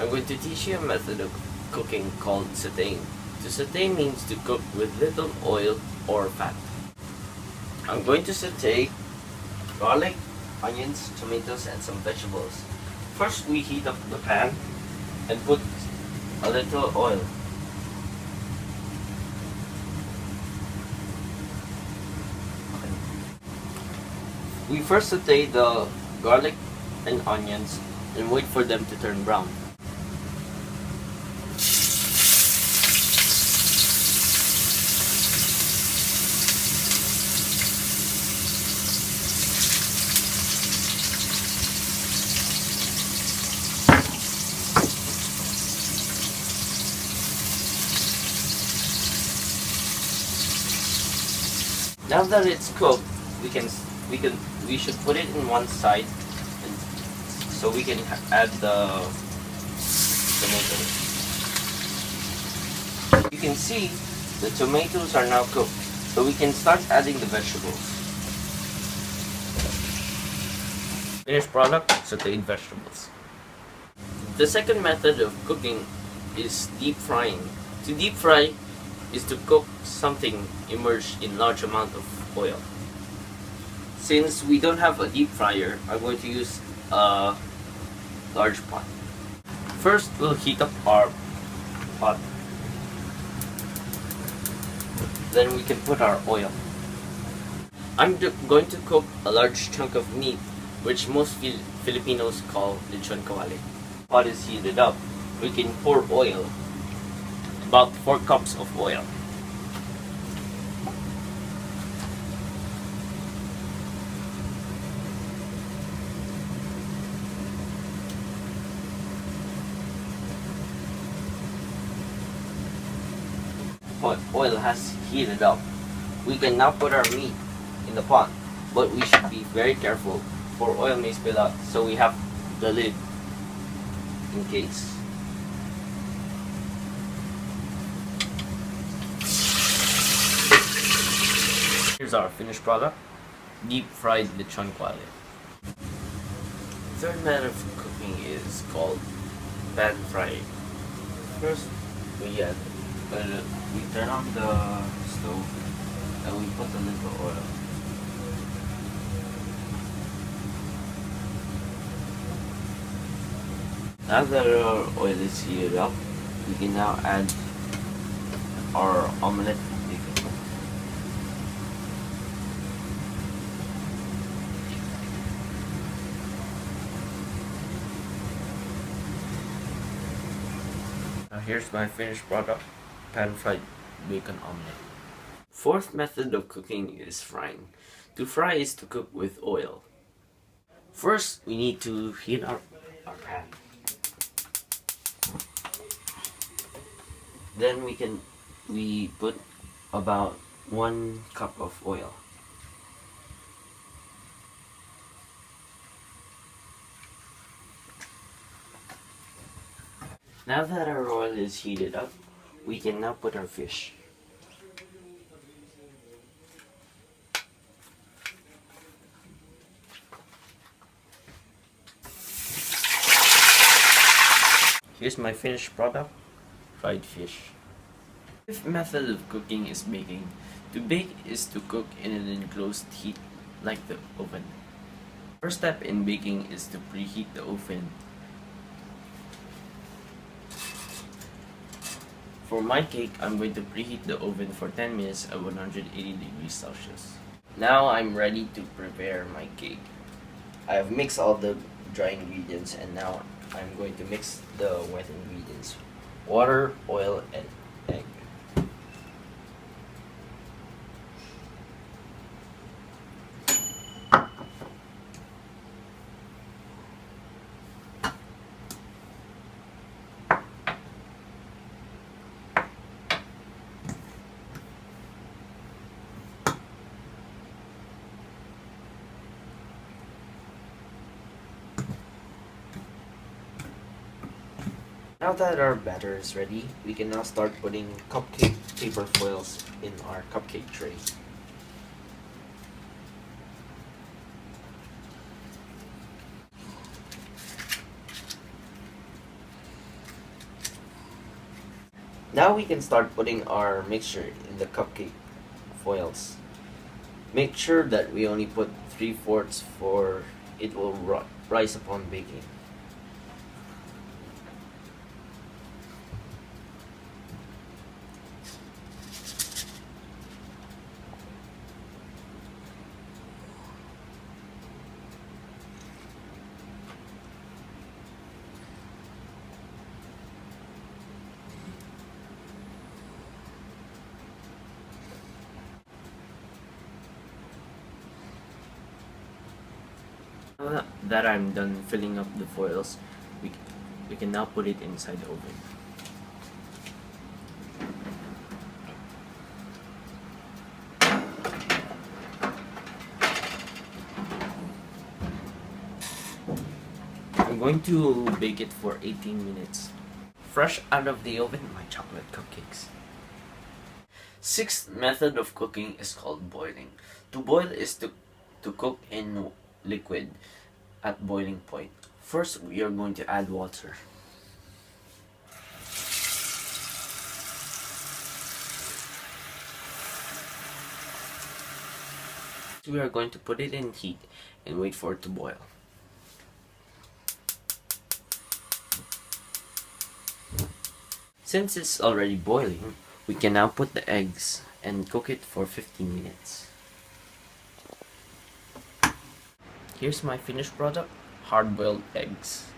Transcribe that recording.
I'm going to teach you a method of cooking called sautéing. To sauté means to cook with little oil or fat. I'm going to sauté garlic, onions, tomatoes, and some vegetables. First, we heat up the pan and put a little oil. We first sauté the garlic and onions and wait for them to turn brown. Now that it's cooked, we should put it in one side, and so we can add the tomatoes. You can see the tomatoes are now cooked, so we can start adding the vegetables. Finished product, sauteed vegetables. The second method of cooking is deep frying. To deep fry is to cook something immersed in large amount of oil. Since we don't have a deep fryer, I'm going to use a large pot. First, we'll heat up our pot. Then we can put our oil. I'm going to cook a large chunk of meat, which most Filipinos call lechon kawali. Pot is heated up. We can pour oil. About 4 cups of oil. Oil has heated up. We can now put our meat in the pot, but we should be very careful, for oil may spill out, so we have the lid in case. Here's our finished product, deep fried lechon kawali. Third method of cooking is called pan frying. First, we turn on the stove and we put a little oil. Now that our oil is heated up, we can now add our omelette. Now here's my finished product, pan-fried bacon omelette. Fourth method of cooking is frying. To fry is to cook with oil. First, we need to heat up our pan. Then we put about 1 cup of oil. Now that our oil is heated up, we can now put our fish. Here's my finished product, fried fish. Fifth method of cooking is baking. To bake is to cook in an enclosed heat like the oven. First step in baking is to preheat the oven. For my cake, I'm going to preheat the oven for 10 minutes at 180 degrees Celsius. Now I'm ready to prepare my cake. I have mixed all the dry ingredients, and now I'm going to mix the wet ingredients: water, oil, and egg. Now that our batter is ready, we can now start putting cupcake paper foils in our cupcake tray. Now we can start putting our mixture in the cupcake foils. Make sure that we only put 3/4 for it will rise upon baking. Now that I'm done filling up the foils, we, we can now put it inside the oven. I'm going to bake it for 18 minutes. Fresh out of the oven, my chocolate cupcakes. Sixth method of cooking is called boiling. To boil is to cook in liquid at boiling point. First, we are going to add water. We are going to put it in heat and wait for it to boil. Since it's already boiling, we can now put the eggs and cook it for 15 minutes. Here's my finished product, hard-boiled eggs.